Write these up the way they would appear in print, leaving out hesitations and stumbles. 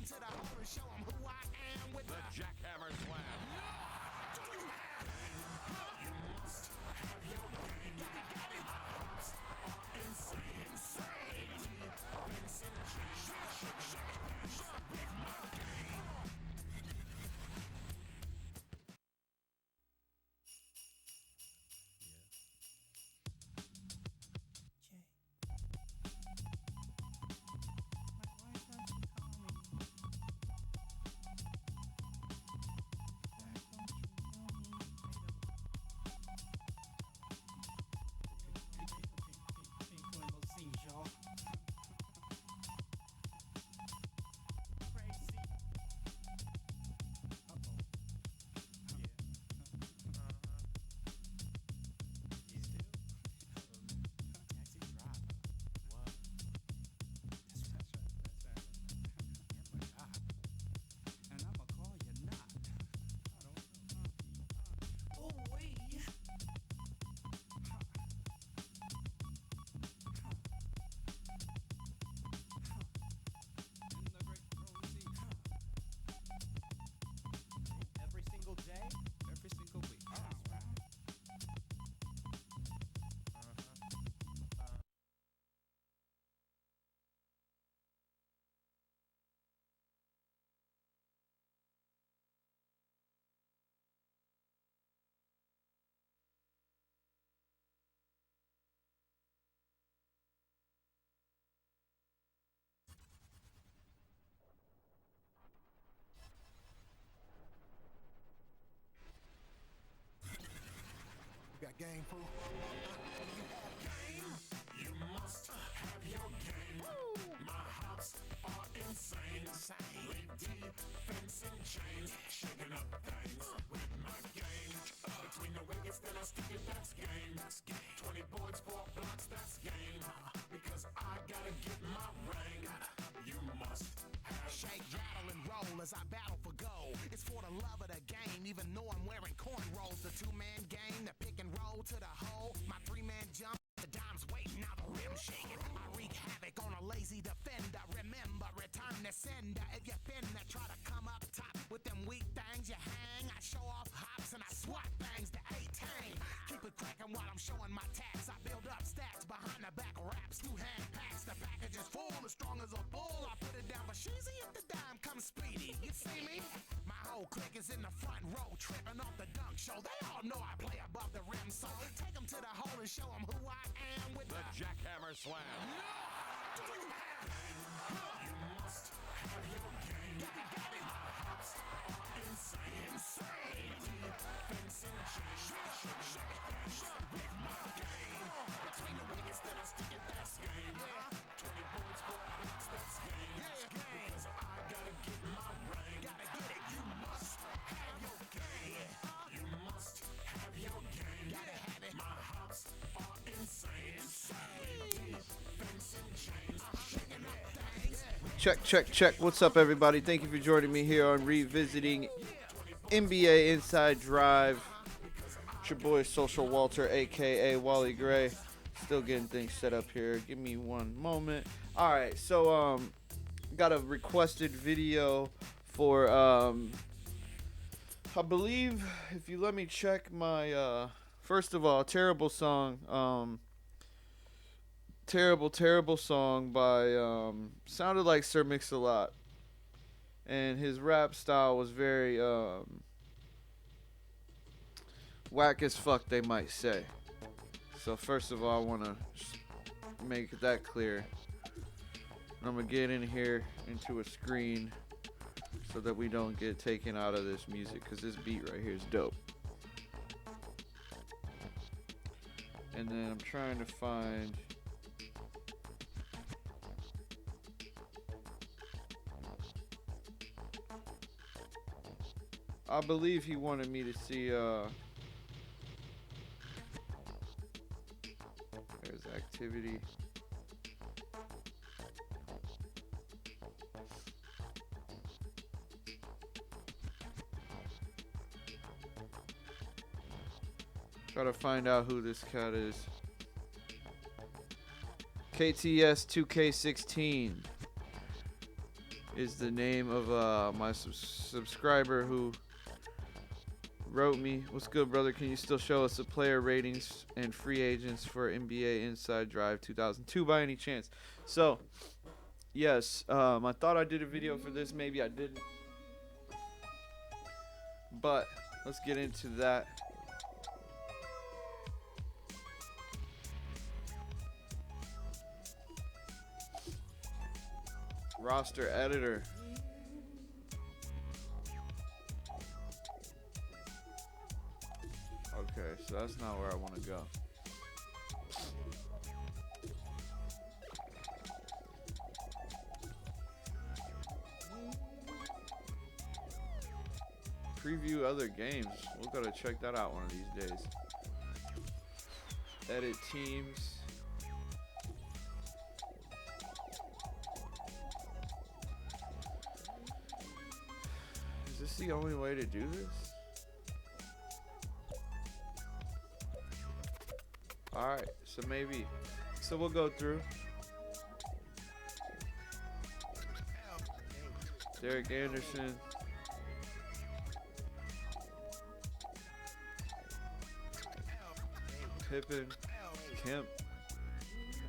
The Jackhammer Slam. Every single day, every single week. Got game, fool. You must have your game. My hops are insane. Lead defense and chains, shaking up things with my game. Between the wickets, then I stick it, that's game. 20 boards, 4 blocks, that's game. Because I gotta get my ring. You must have. Shake, rattle, and roll as I battle for gold. It's for the love of the game, even though I'm wearing cornrows. The two-man game, the pick and roll to the hole. My three-man jump, the dime's waiting, now the rim shaking. I wreak havoc on a lazy defender. Remember, return the sender. If you finna try to come up top with them weak things, you hang. I show off hops and I swat things to A-Tang. Keep it cracking while I'm showing my tats. I build up stats behind the back raps. Two-hand packs, the package is full, as strong as a bull. I put it down for sheezy if the dime comes speedy. You see me? My whole clique is in the front row, tripping off the dunk show. They all know I play above the rim, so take them to the hole and show them who I am with The Jackhammer Slam. Do you have game? You must have your game. My hops are insane. Defense and chains, with my game. Between the wickets, then I stick it, that's game. 20 boards, 4 blocks, that's game. Because I gotta get my ring. Gotta get it. You must have your game. You must have your game. Gotta have it. My hops are insane. Defense and chains, shaking up things. Check, check, check. What's up, everybody? Thank you for joining me here on Revisiting NBA Inside Drive. It's your boy, Social Walter, a.k.a. Wally Gray. Still getting things set up here. Give me one moment. All right, so got a requested video for, I believe, if you let me check my, first of all, terrible song. Terrible song by sounded like Sir Mix-a-Lot, and his rap style was very whack as fuck, they might say. So first of all, I want to make that clear. I'm gonna get in here into a screen so that we don't get taken out of this music, because this beat right here is dope. And then I'm trying to find I believe he wanted me to see, there's activity. Try to find out who this cat is. KTS 2K16. is the name of my subscriber who wrote me. What's good, brother? Can you still show us the player ratings and free agents for NBA Inside Drive 2002 by any chance? So, yes, I thought I did a video for this. Maybe I didn't. But let's get into that. Roster editor. Okay, so that's not where I want to go. Preview other games. We'll gotta check that out one of these days. Edit teams. Is this the only way to do this? Alright, so maybe. So we'll go through. Derek Anderson. Pippen. Kemp.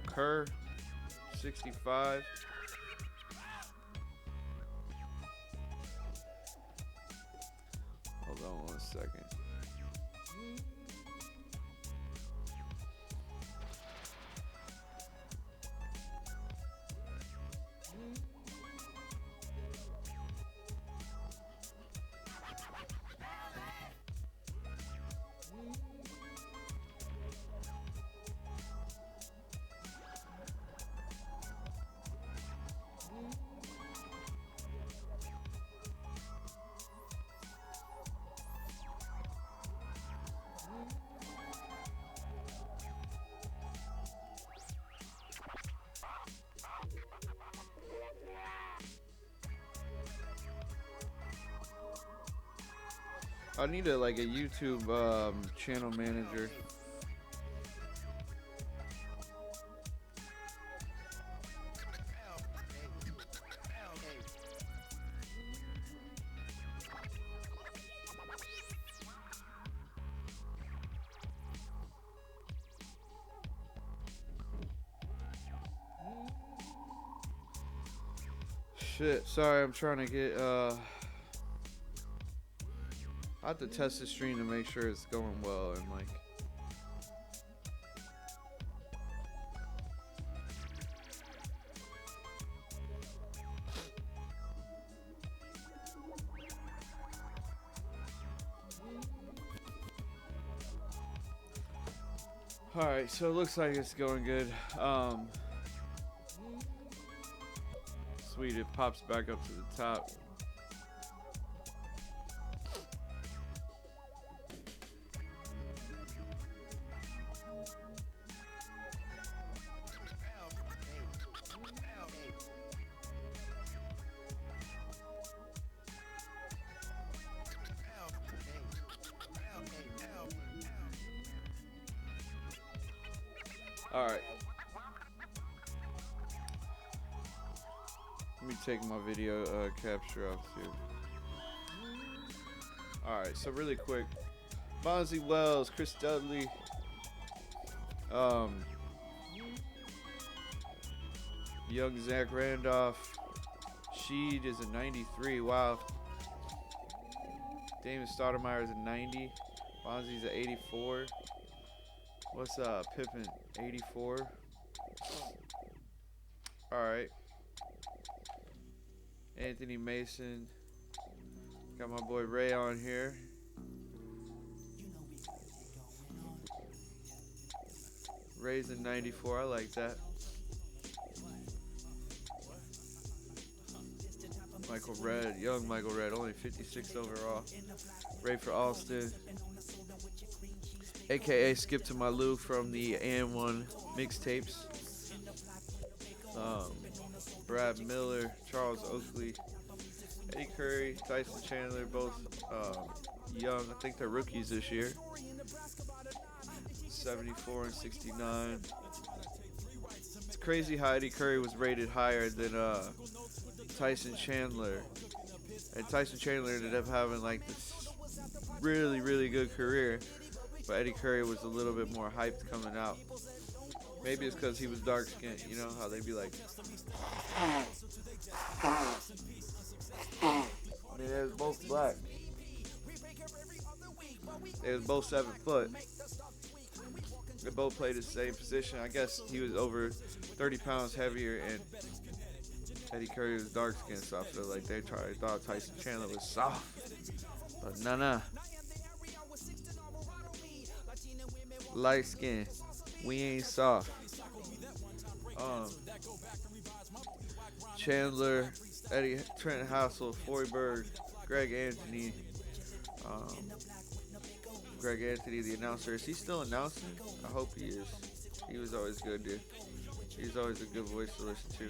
Kerr. 65. Hold on 1 second. I need a YouTube channel manager. Shit, sorry, I'm trying to get I have to test the stream to make sure it's going well and like Alright, so it looks like it's going good. Sweet, it pops back up to the top. All right. Let me take my video capture off too. All right, so really quick, Bonzi Wells, Chris Dudley, young Zach Randolph, Sheed is a 93. Wow. Damon Stoudemire is a 90. Bonzi's a 84. What's Pippen? 84. Alright. Anthony Mason. Got my boy Ray on here. Ray's a 94. I like that. Michael Redd. Young Michael Redd. Only 56 overall. Ray for Alston. AKA Skip to My Lou from the AN1 mixtapes. Brad Miller, Charles Oakley, Eddie Curry, Tyson Chandler, both young. I think they're rookies this year. 74 and 69. It's crazy how Eddie Curry was rated higher than Tyson Chandler. And Tyson Chandler ended up having like this really, really good career. But Eddie Curry was a little bit more hyped coming out. Maybe it's because he was dark skinned. You know how they be like. I mean, they was both black. They was both 7 foot. They both played the same position. I guess he was over 30 pounds heavier, and Eddie Curry was dark skinned, so I feel like they thought Tyson Chandler was soft. But nah. Light skin. We ain't soft. Chandler, Trent Hassel, Foyberg, Greg Anthony. Greg Anthony, the announcer. Is he still announcing? I hope he is. He was always good, dude. He's always a good voice to listen to.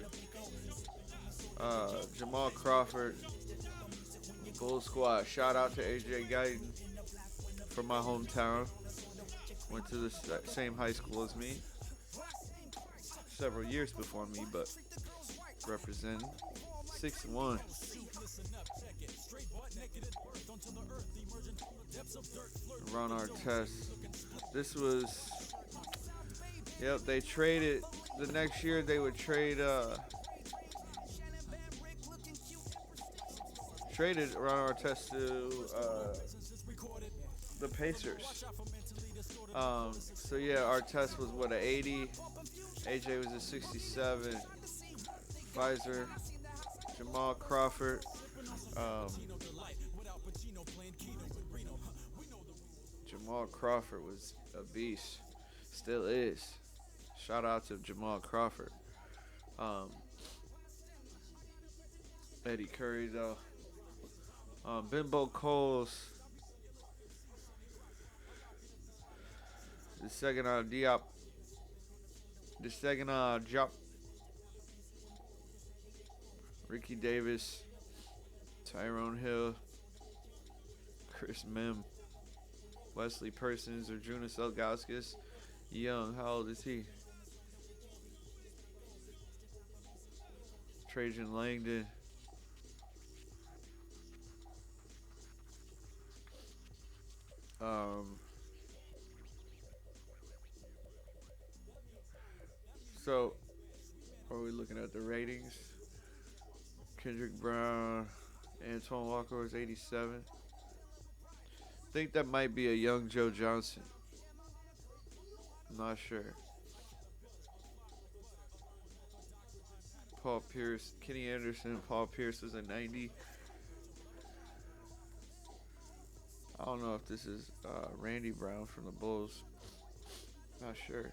Jamal Crawford, Bull Squad. Shout out to AJ Guyton from my hometown. Went to the same high school as me. Several years before me, but representing 6'1". Ron Artest. This was, yep, they traded, the next year they would traded Ron Artest to the Pacers. So yeah, Artest was what, an 80, AJ was a 67, Pfizer, Jamal Crawford, Jamal Crawford was a beast, still is. Shout out to Jamal Crawford. Eddie Curry though. Bimbo Coles. The second Diop. The second Jop. Ricky Davis. Tyrone Hill. Chris Mim. Wesley Persons or Jonas Elgauskas. Young, how old is he? Trajan Langdon. So, are we looking at the ratings? Kendrick Brown, Antoine Walker was 87. I think that might be a young Joe Johnson. I'm not sure. Paul Pierce, Kenny Anderson, Paul Pierce is a 90. I don't know if this is Randy Brown from the Bulls. Not sure.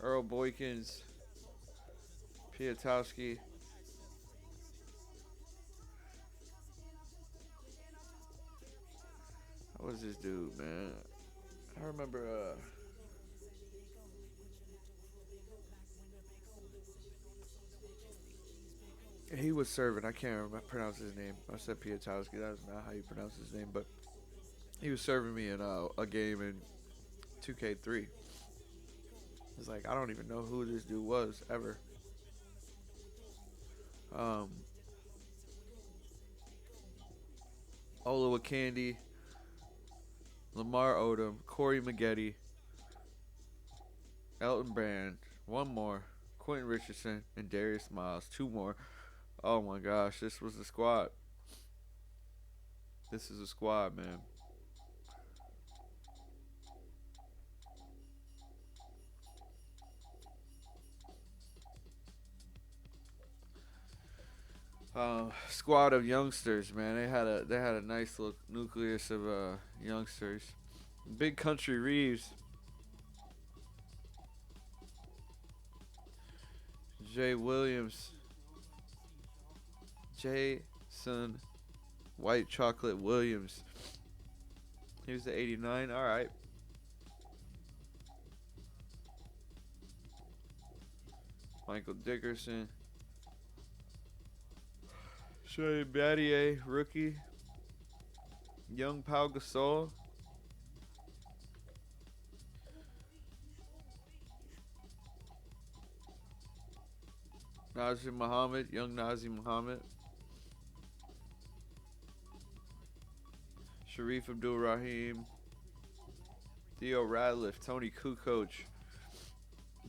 Earl Boykins, Piatowski. What was this dude, man? I remember he was serving. I can't remember pronounce his name. I said Piatowski. That's not how you pronounce his name, but he was serving me in a game in 2K3. It's like I don't even know who this dude was ever. Olowokandi, Lamar Odom, Corey Maggette, Elton Brand, one more, Quentin Richardson, and Darius Miles, two more. Oh my gosh, this was the squad. This is a squad, man. Squad of youngsters, man. They had a nice little nucleus of youngsters. Big Country Reeves, Jay Williams, Jason White Chocolate Williams. He was the 89. All right. Michael Dickerson. Shea Battier, rookie. Young Pau Gasol. Nazir Muhammad, young Nazir Muhammad. Sharif Abdul Rahim. Theo Radcliffe, Tony Kukoc.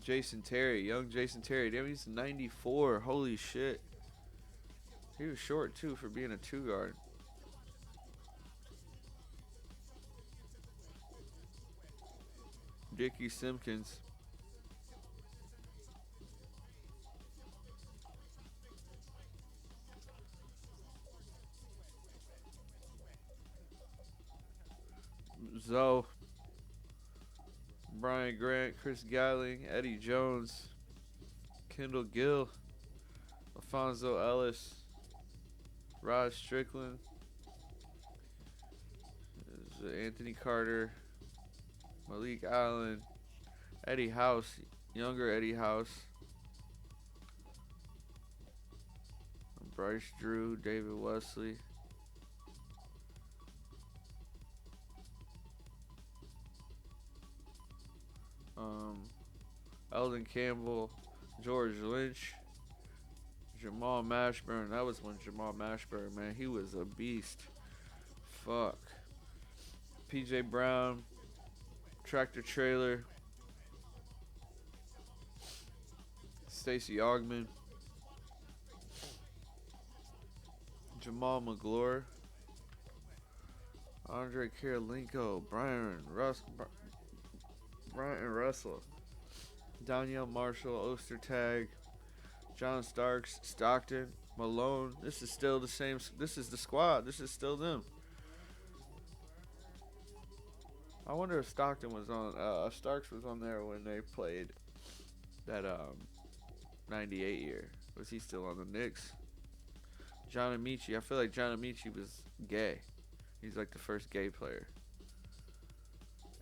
Jason Terry, young Jason Terry. Damn, he's 94. Holy shit. He was short too for being a 2-guard. Dickie Simpkins. Zoe. Brian Grant, Chris Gatling, Eddie Jones, Kendall Gill, Alfonso Ellis, Rod Strickland, Anthony Carter, Malik Allen, Eddie House, younger Eddie House, Bryce Drew, David Wesley. Eldon Campbell, George Lynch, Jamal Mashburn. That was when Jamal Mashburn, man, he was a beast. Fuck. PJ Brown, Tractor Trailer, Stacey Augman, Jamal McGlure, Andre Karolinko, Brian Russell, Danielle Marshall, Ostertag, John Starks, Stockton, Malone. This is still the same. This is the squad. This is still them. I wonder if Stockton was on, Starks was on there when they played that 98 year. Was he still on the Knicks? John Amici. I feel like John Amici was gay. He's like the first gay player.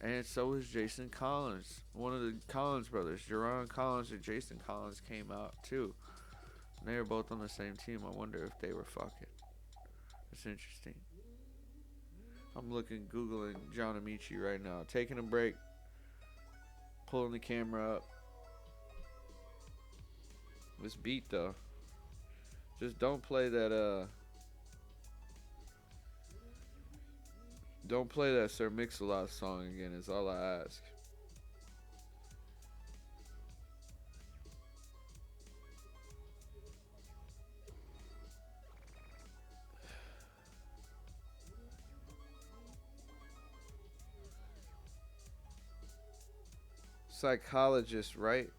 And so was Jason Collins. One of the Collins brothers, Jerron Collins and Jason Collins, came out too. And they were both on the same team. I wonder if they were fucking. That's interesting. I'm Googling John Amici right now. Taking a break. Pulling the camera up. This beat though. Just don't play that don't play that Sir Mix-a-Lot song again, is all I ask. Psychologist, right?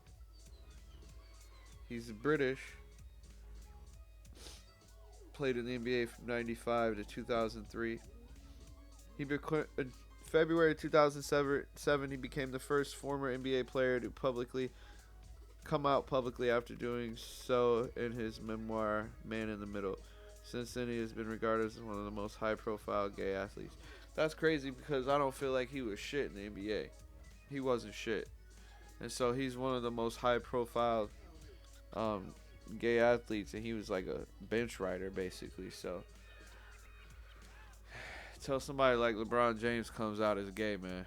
He's British. Played in the NBA from 95 to 2003. In February 2007, he became the first former NBA player to come out publicly after doing so in his memoir, Man in the Middle. Since then, he has been regarded as one of the most high-profile gay athletes. That's crazy because I don't feel like he was shit in the NBA. He wasn't shit. And so he's one of the most high-profile gay athletes, and he was like a bench rider, basically, so... Tell somebody like LeBron James comes out as gay, man.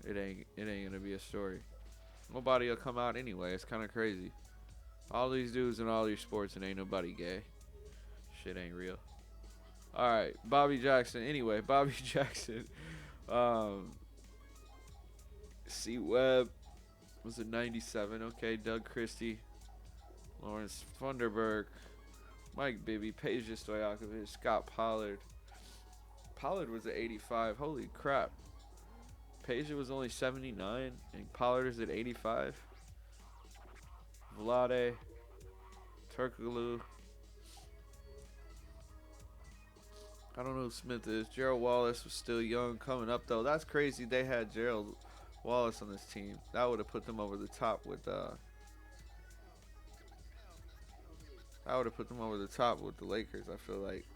It ain't gonna be a story. Nobody will come out anyway. It's kind of crazy. All these dudes in all these sports and ain't nobody gay. Shit ain't real. All right, Bobby Jackson. Anyway, Bobby Jackson. C. Webb was a 97. Okay, Doug Christie, Lawrence Funderburg. Mike Bibby, Peja Stojakovic, Scott Pollard. Pollard was at 85. Holy crap. Peja was only 79, and Pollard is at 85. Vlade, Turkoglu. I don't know who Smith is. Gerald Wallace was still young, coming up though. That's crazy. They had Gerald Wallace on this team. That would have put them over the top with I would have put them over the top with the Lakers, I feel like.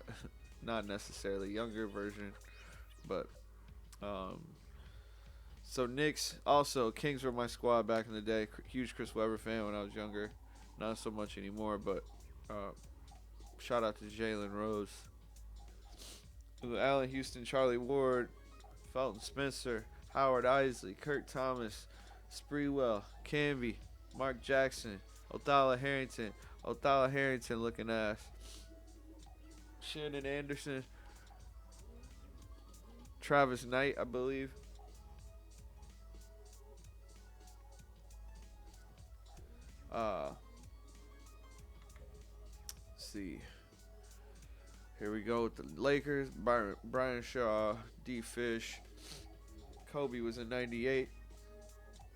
Not necessarily younger version, but so Knicks, also Kings were my squad back in the day. Huge Chris Webber fan when I was younger, not so much anymore, but shout out to Jalen Rose, Allen Houston, Charlie Ward, Felton Spencer, Howard Isley, Kirk Thomas, Spreewell, Canby, Mark Jackson, Othala Harrington looking ass. Shannon Anderson, Travis Knight, I believe. Let's see. Here we go with the Lakers. Brian Shaw, D. Fish. Kobe was in 98.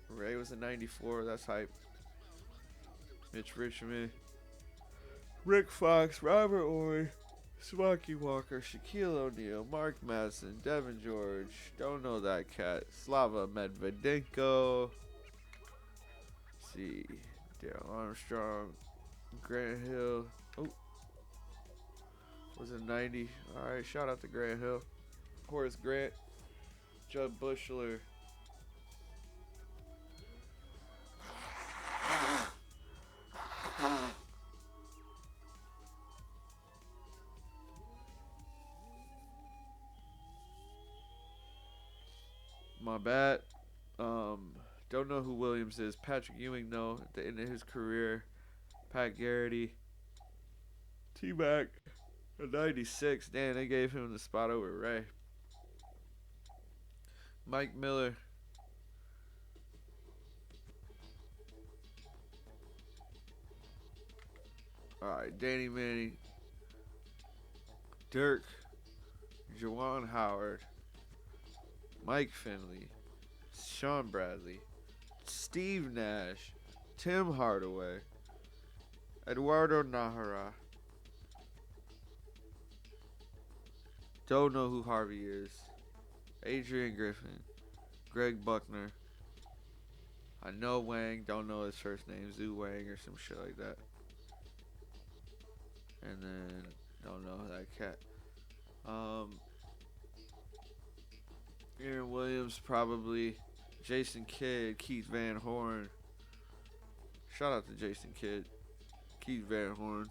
Ray was in 94. That's hype. Mitch Richmond. Rick Fox, Robert Ory, Smoky Walker, Shaquille O'Neal, Mark Madsen, Devin George. Don't know that cat. Slava Medvedenko. Let's see. Dale Armstrong. Grant Hill. Oh. Was in 90. Alright, shout out to Grant Hill. Horace Grant. Judd Bushler. My bad. Don't know who Williams is. Patrick Ewing, though, at the end of his career. Pat Garrity. T-Mac. A 96. Damn, they gave him the spot over Ray. Mike Miller. Alright, Danny Manning. Dirk. Juwan Howard. Mike Finley. Sean Bradley. Steve Nash. Tim Hardaway. Eduardo Nahara. Don't know who Harvey is. Adrian Griffin. Greg Buckner. I know Wang. Don't know his first name. Zhu Wang or some shit like that. And then, don't know that cat. Aaron Williams, probably. Jason Kidd, Keith Van Horn. Shout out to Jason Kidd, Keith Van Horn.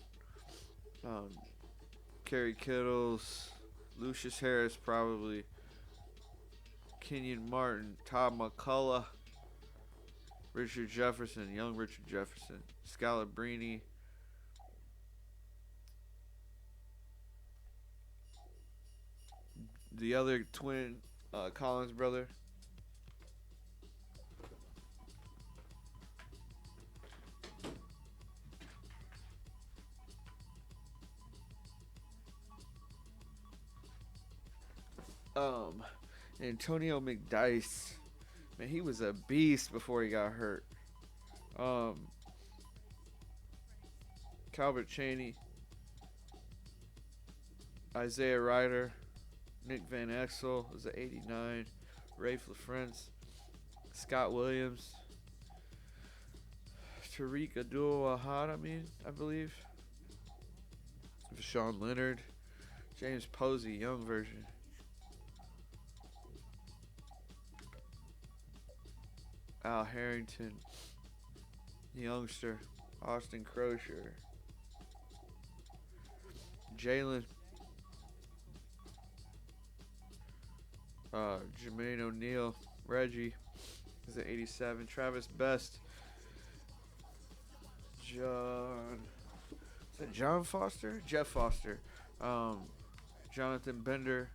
Kerry Kittles, Lucius Harris, probably. Kenyon Martin, Todd McCullough, Richard Jefferson, young Richard Jefferson, Scalabrini. The other twin, Collins brother. Antonio McDyess. Man, he was a beast before he got hurt. Calvert Chaney. Isaiah Ryder. Nick Van Exel was at 89. Rafe LaFrance. Scott Williams. Tariq Abdul-Wahad, I believe. Sean Leonard. James Posey, young version. Al Harrington. Youngster. Austin Crozier. Jalen. Jermaine O'Neal. Reggie is at 87. Travis Best. John. Is that John Foster? Jeff Foster. Jonathan Bender.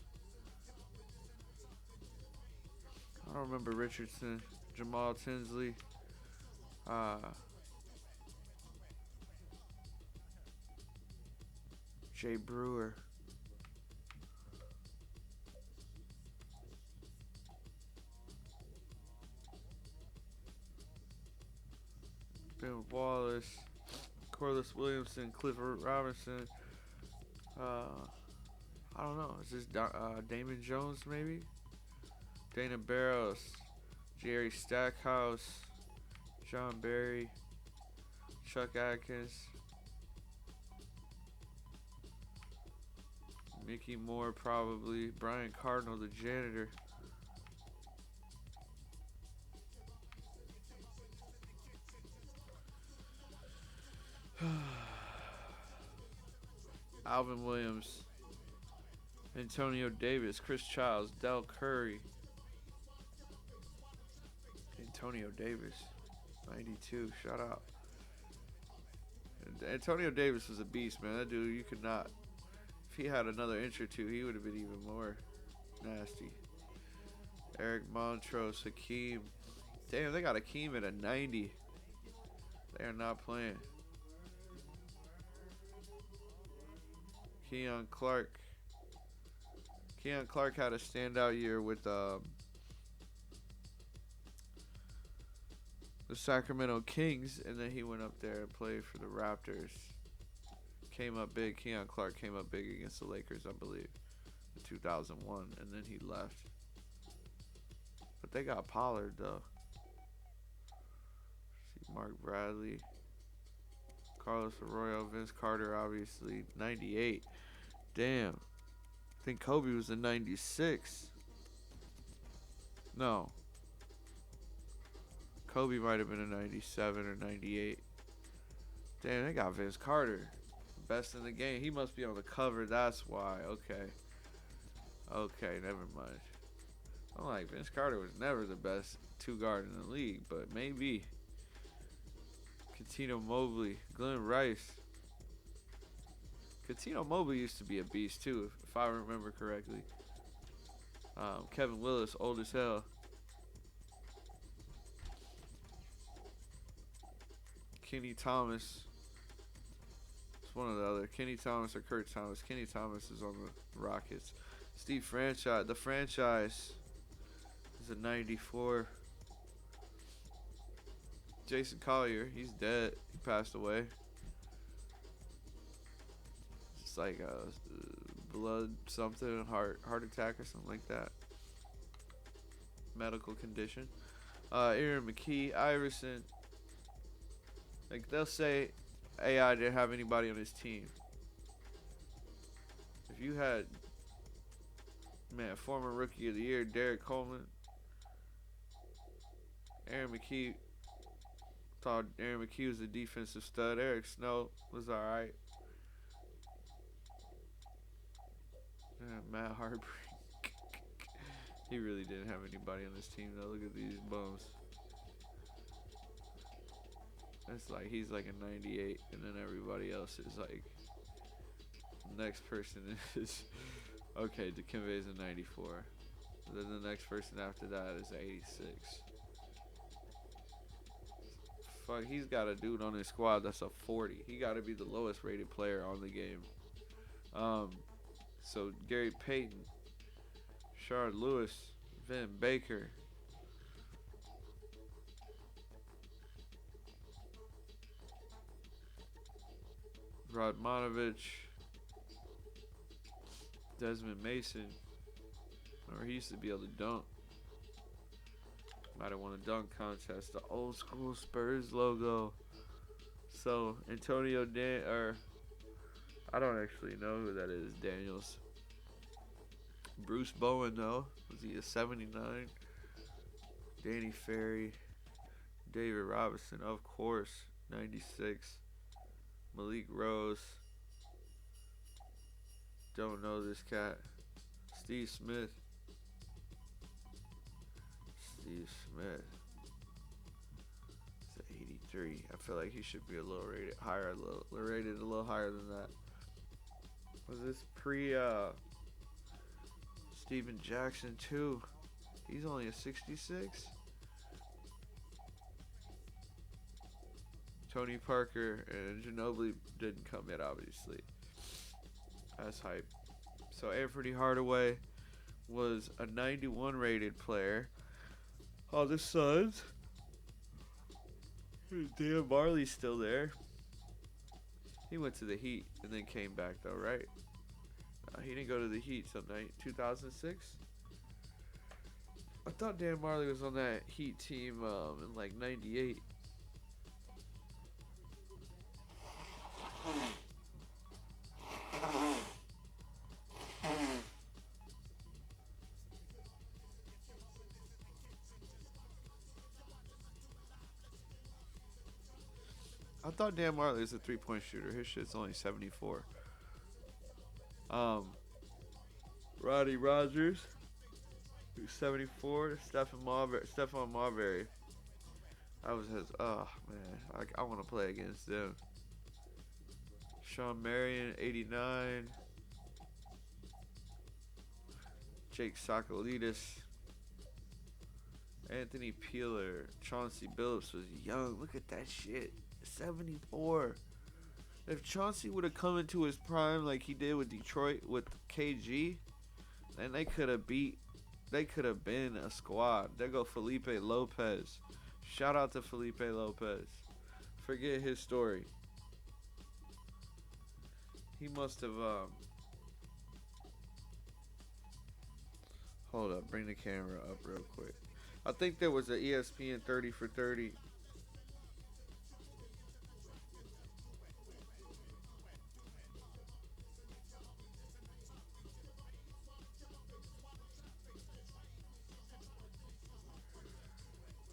I don't remember Richardson. Jamal Tinsley. Jay Brewer. Ben Wallace. Corliss Williamson. Clifford Robinson. I don't know. Is this Damon Jones maybe? Dana Barros. Jerry Stackhouse. John Barry. Chuck Atkins. Mickey Moore probably. Brian Cardinal, the janitor. Alvin Williams. Antonio Davis. Chris Childs. Del Curry. Antonio Davis, 92. Shout out. And Antonio Davis was a beast, man. That dude, you could not. If he had another inch or two, he would have been even more nasty. Eric Montrose, Hakeem. Damn, they got Hakeem at a 90. They are not playing. Keon Clark. Keon Clark had a standout year with the Sacramento Kings, and then he went up there and played for the Raptors. Came up big. Keon Clark came up big against the Lakers, I believe, in 2001, and then he left. But they got Pollard, though. See, Mark Bradley, Carlos Arroyo, Vince Carter, obviously, 98. Damn. I think Kobe was in 96. No. Kobe might have been in 97 or 98. Damn, they got Vince Carter. Best in the game. He must be on the cover. That's why. Okay. Okay, never mind. I'm like, Vince Carter was never the best two guard in the league, but maybe. Cuttino Mobley, Glenn Rice. Cuttino Mobley used to be a beast too, if I remember correctly. Kevin Willis, old as hell. Kenny Thomas. It's one of the other. Kenny Thomas or Kurt Thomas. Kenny Thomas is on the Rockets. Steve Franchise. The franchise is a 94. Jason Collier. He's dead. He passed away. It's like a blood something, heart attack or something like that. Medical condition. Aaron McKee, Iverson. Like, they'll say AI didn't have anybody on his team. If you had, man, former rookie of the year, Derek Coleman, Aaron McKee, thought Aaron McKee was a defensive stud. Eric Snow was alright. Matt Harper. He really didn't have anybody on his team, though. Look at these bums. It's like he's like a 98, and then everybody else is like. Next person is okay. Dikembe is a 94. Then the next person after that is 86. Fuck, he's got a dude on his squad that's a 40. He got to be the lowest rated player on the game. So Gary Payton, Shard Lewis, Vin Baker. Radmanovich, Desmond Mason, or he used to be able to dunk. Might have won a dunk contest. The old school Spurs logo. So Antonio I don't actually know who that is. Daniels. Bruce Bowen though. Was he a 79? Danny Ferry, David Robinson, of course, 96. Malik Rose. Don't know this cat. Steve Smith. Steve Smith. It's an 83. I feel like he should be a little rated higher, rated a little higher than that. Was this pre Steven Jackson too? He's only a 66. Tony Parker and Ginobili didn't come yet, obviously. That's hype. So Anthony Hardaway was a 91 rated player on the Suns. Dan Marley's still there. He went to the Heat and then came back though, right? He didn't go to the Heat till 2006. I thought Dan Marley was on that Heat team in like 98. I thought Dan Marley was a three-point shooter. His shit's only 74. Roddy Rogers, who's 74. Stephon Marbury. I was his. Oh man, I want to play against them. Sean Marion, 89. Jake Sokolidis. Anthony Peeler. Chauncey Billups was young. Look at that shit. 74. If Chauncey would have come into his prime like he did with Detroit with KG, then they could have been a squad. There go Felipe Lopez. Shout out to Felipe Lopez. Forget his story. He must have, hold up, bring the camera up real quick. I think there was an ESPN 30 for 30.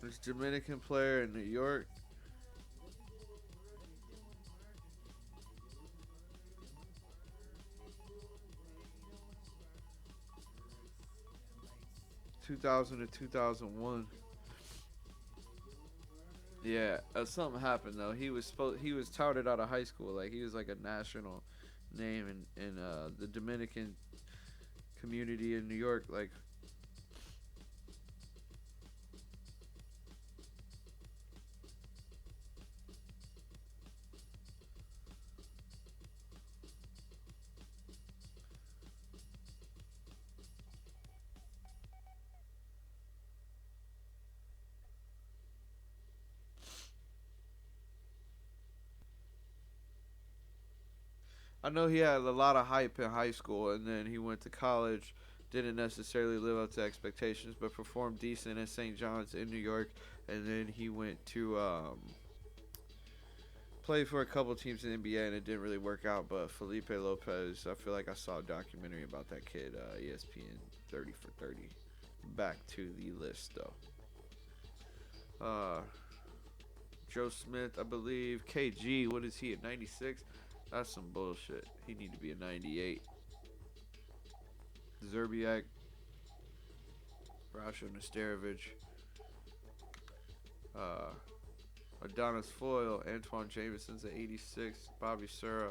This Dominican player in New York. (2000 to 2001). Yeah, something happened though. He was touted out of high school, like he was like a national name in the Dominican community in New York, like. I know he had a lot of hype in high school, and then he went to college, didn't necessarily live up to expectations, but performed decent at St. John's in New York, and then he went to play for a couple teams in the NBA, and it didn't really work out. But Felipe Lopez, I feel like I saw a documentary about that kid, ESPN 30 for 30. Back to the list, though. Joe Smith, I believe. KG, what is he, at 96? That's some bullshit. He need to be a 98. Zerbiak. Rasho Nesterovic. Adonis Foyle. Antoine Jameson's at 86. Bobby Sura.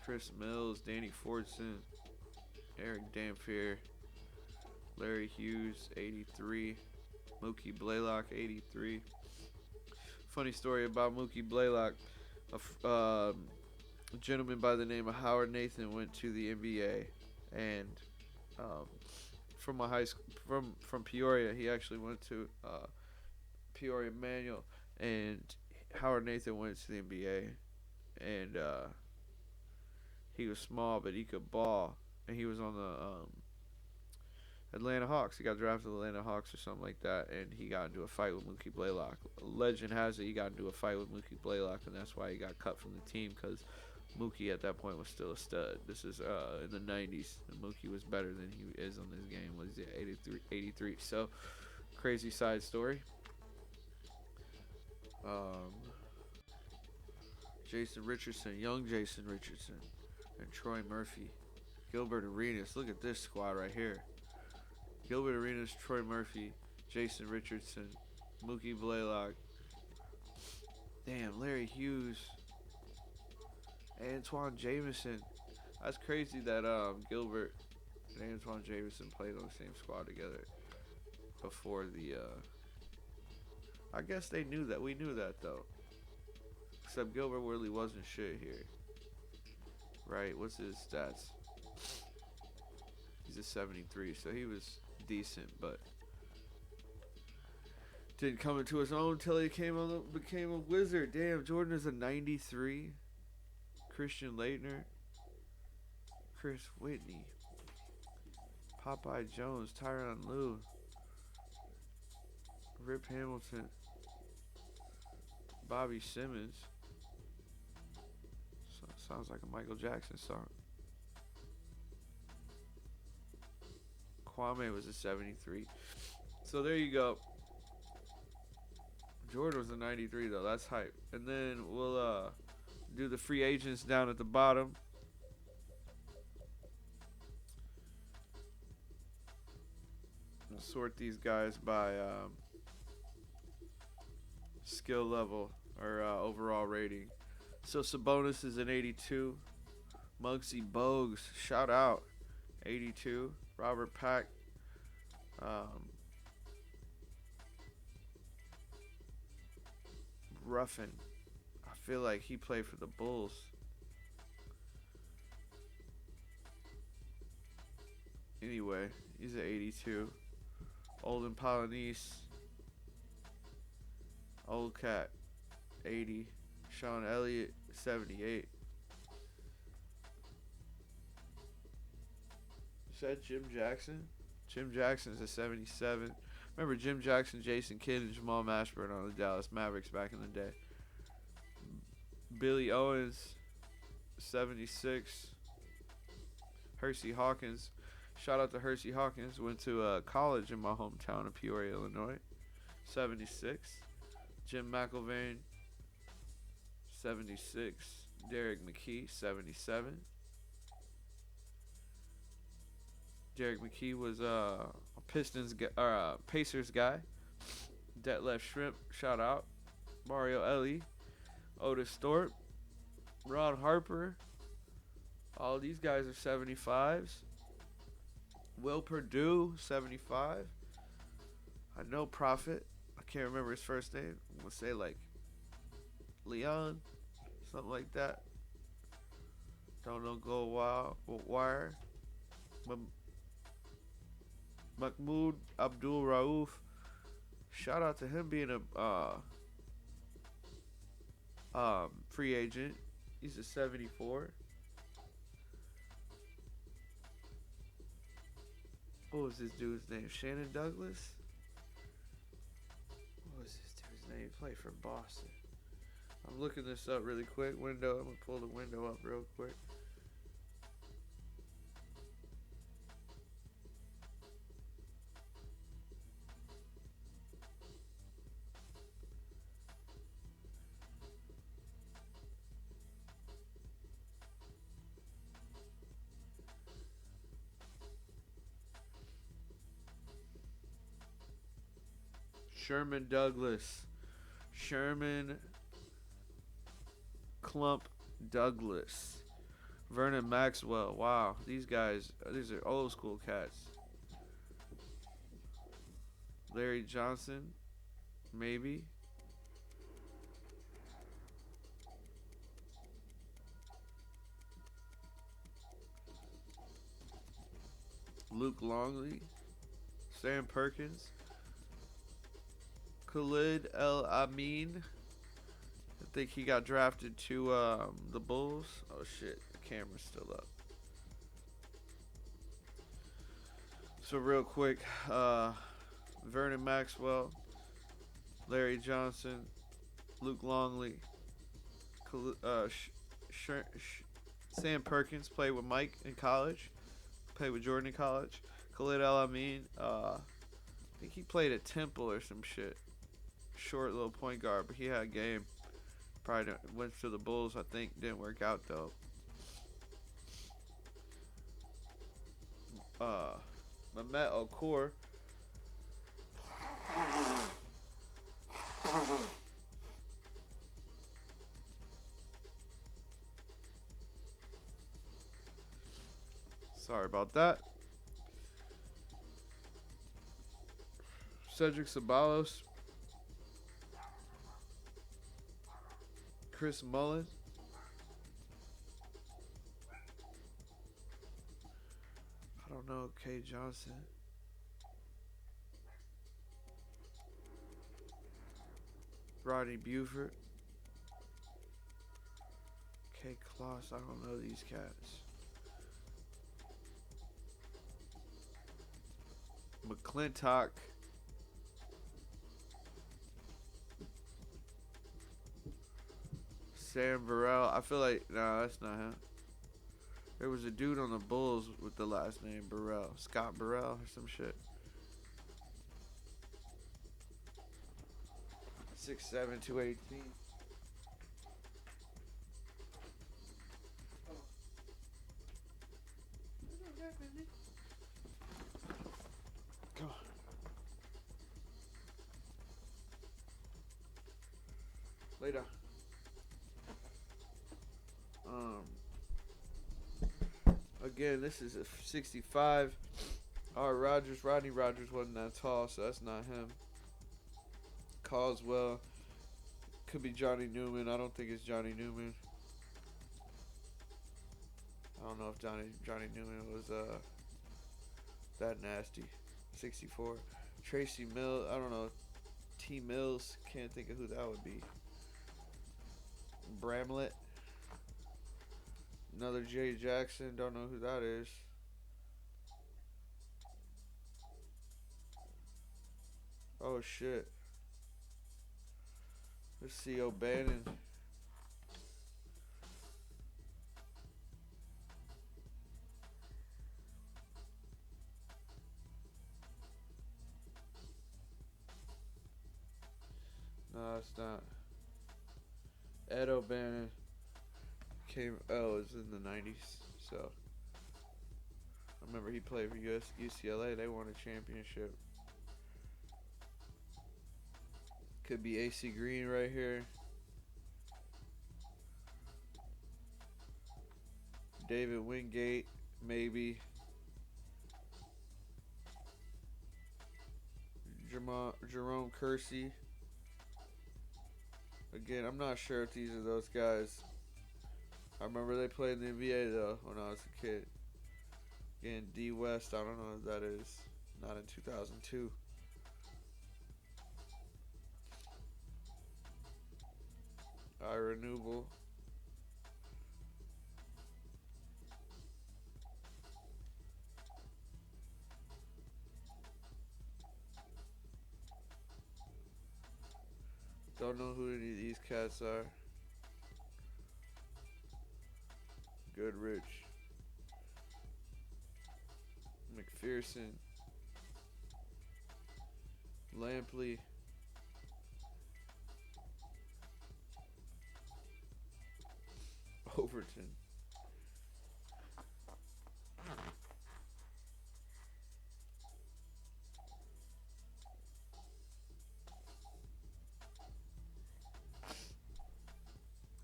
Chris Mills. Danny Fordson. Eric Dampier. Larry Hughes, 83. Mookie Blaylock, 83. Funny story about Mookie Blaylock. A gentleman by the name of Howard Nathan went to the NBA, and from my high school, from Peoria, he actually went to Peoria Manual, and Howard Nathan went to the NBA, and he was small, but he could ball, and he was on the Atlanta Hawks. He got drafted to the Atlanta Hawks or something like that, and he got into a fight with Mookie Blaylock. Legend has it he got into a fight with Mookie Blaylock, and that's why he got cut from the team, because Mookie at that point was still a stud. This is in the 90s, and Mookie was better than he is on this game. Was he 83? So, crazy side story. Jason Richardson, young Jason Richardson, and Troy Murphy. Gilbert Arenas. Look at this squad right here. Gilbert Arenas, Troy Murphy, Jason Richardson, Mookie Blaylock. Damn, Larry Hughes, Antoine Jameson. That's crazy that Gilbert and Antoine Jameson played on the same squad together before the. I guess they knew that. We knew that though. Except Gilbert really wasn't shit here. Right? What's his stats? He's a 73, so he was decent, but didn't come into his own until he became a Wizard. Damn, Jordan is a 93. Christian Laettner, Chris Whitney, Popeye Jones, Tyronn Lue, Rip Hamilton, Bobby Simmons. Sounds like a Michael Jackson song. Kwame was a 73. So there you go. Jordan was a 93 though. That's hype. And then we'll do the free agents down at the bottom. I'll sort these guys by skill level or overall rating. So Sabonis is an 82. Muggsy Bogues, shout out, 82. Robert Pack, Ruffin. I feel like he played for the Bulls. Anyway, he's an 82. Olden Polynice, Old Cat, 80. Sean Elliott, 78. Is that Jim Jackson? Jim Jackson's a 77. Remember Jim Jackson, Jason Kidd, and Jamal Mashburn on the Dallas Mavericks back in the day. Billy Owens, 76. Hersey Hawkins. Shout out to Hersey Hawkins. Went to college in my hometown of Peoria, Illinois. 76. Jim McIlvain, 76. Derek McKee, 77. Derek McKee was a Pacers guy. Detlef Shrimp, shout out. Mario Ellie, Otis Thorpe, Ron Harper. All these guys are 75s. Will Perdue, 75. I know Prophet. I can't remember his first name. I'm going to say like Leon, something like that. Don't know Go Wire. Mahmoud Abdul Rauf. Shout out to him being a free agent. He's a 74. What was this dude's name? Shannon Douglas? What was this dude's name? He played for Boston. I'm looking this up really quick. I'm going to pull the window up real quick. Sherman Douglas. Sherman Clump Douglas. Vernon Maxwell. Wow. These guys, these are old school cats. Larry Johnson. Maybe. Luke Longley. Sam Perkins. Khalid El Amin. I think he got drafted to the Bulls. Oh shit, the camera's still up. So real quick, Vernon Maxwell, Larry Johnson, Luke Longley, Sam Perkins played with Mike in college, played with Jordan in college. Khalid El Amin, I think he played at Temple or some shit. Short little point guard, but he had a game. Probably went to the Bulls, I think. Didn't work out though. Mehmet Okur. Sorry about that. Cedric Ceballos. Chris Mullin. I don't know. Kay Johnson. Rodney Buford. Kay Kloss. I don't know these cats. McClintock. Sam Burrell. I feel like, nah, that's not him. There was a dude on the Bulls with the last name Burrell. Scott Burrell or some shit. 6'7", 218. Come on. Later. Again, this is a 65. Rogers, Rodney Rogers wasn't that tall, so that's not him. Caldwell. Could be Johnny Newman. I don't think it's Johnny Newman. I don't know if Johnny Newman was that nasty. 64. Tracy Mills. I don't know. T. Mills. Can't think of who that would be. Bramlett. Another Jay Jackson. Don't know who that is. Oh shit. Let's see. O'Bannon. No, it's not. Ed O'Bannon it's in the 90s, so I remember he played for UCLA. They won a championship. Could be AC Green right here. David Wingate, maybe. Jerome Kersey. Again, I'm not sure if these are those guys. I remember they played in the NBA though when I was a kid. Again, D West, I don't know if that is. Not in 2002. Ira Newble. Don't know who any of these cats are. Goodrich. McPherson. Lampley. Overton.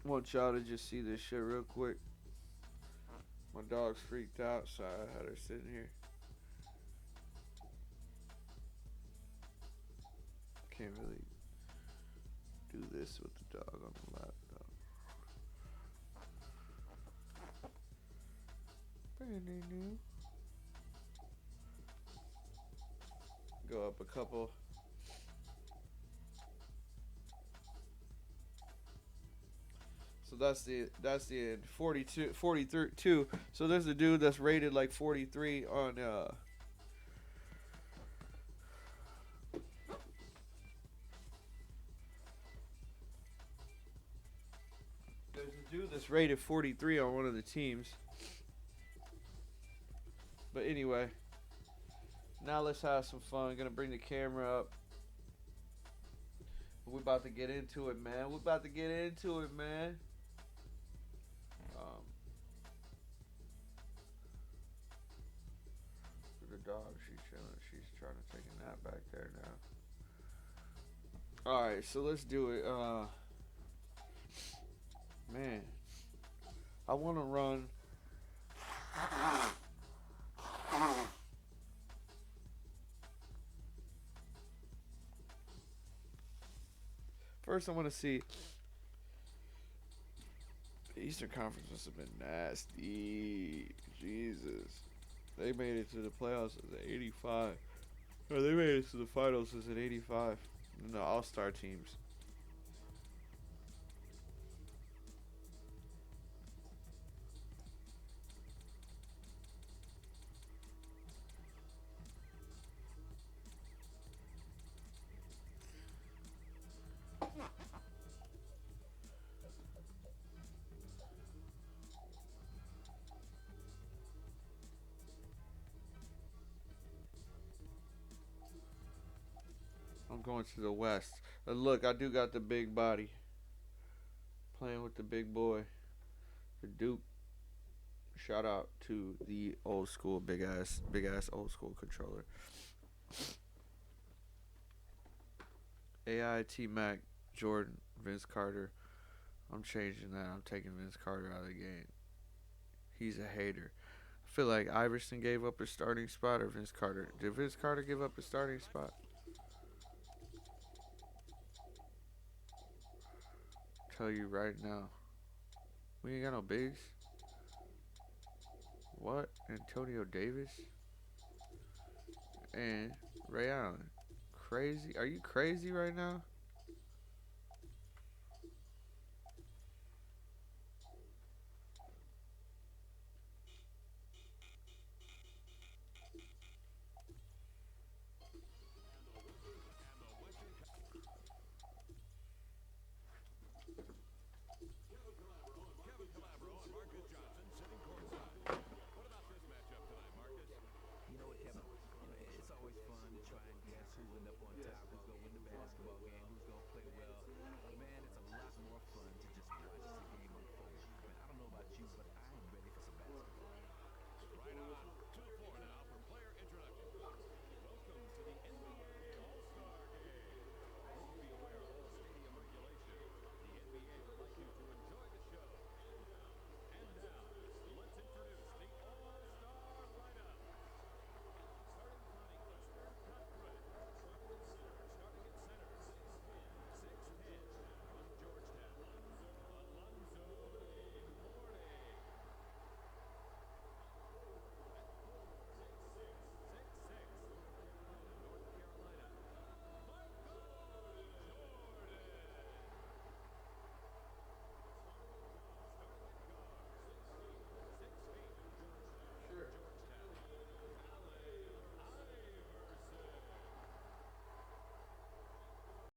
I want y'all to just see this shit real quick. My dog's freaked out, so I had her sitting here. Can't really do this with the dog on the laptop. Go up a couple. So that's the 42, 43. So there's a dude that's rated like 43 on there's a dude that's rated 43 on one of the teams. But anyway, now let's have some fun. Gonna bring the camera up. We're about to get into it, man. The dog, she's chilling. She's trying to take a nap back there now. Alright, so let's do it. Man, I want to run. First, I want to see. The Eastern Conference must have been nasty. Jesus. They made it to the playoffs as an 85. Or they made it to the finals as an 85. In the All-Star teams. I'm going to the West. Look, I do got the big body. Playing with the big boy. The Duke. Shout out to the old school, big ass old school controller. AI T Mac Jordan, Vince Carter. I'm changing that. I'm taking Vince Carter out of the game. He's a hater. I feel like Iverson gave up his starting spot, or Vince Carter. Did Vince Carter give up his starting spot? Tell you right now. We ain't got no bigs. What? Antonio Davis? And Ray Allen. Crazy? Are you crazy right now? You know what, Kevin? It's always fun to try and guess who'll end up on top.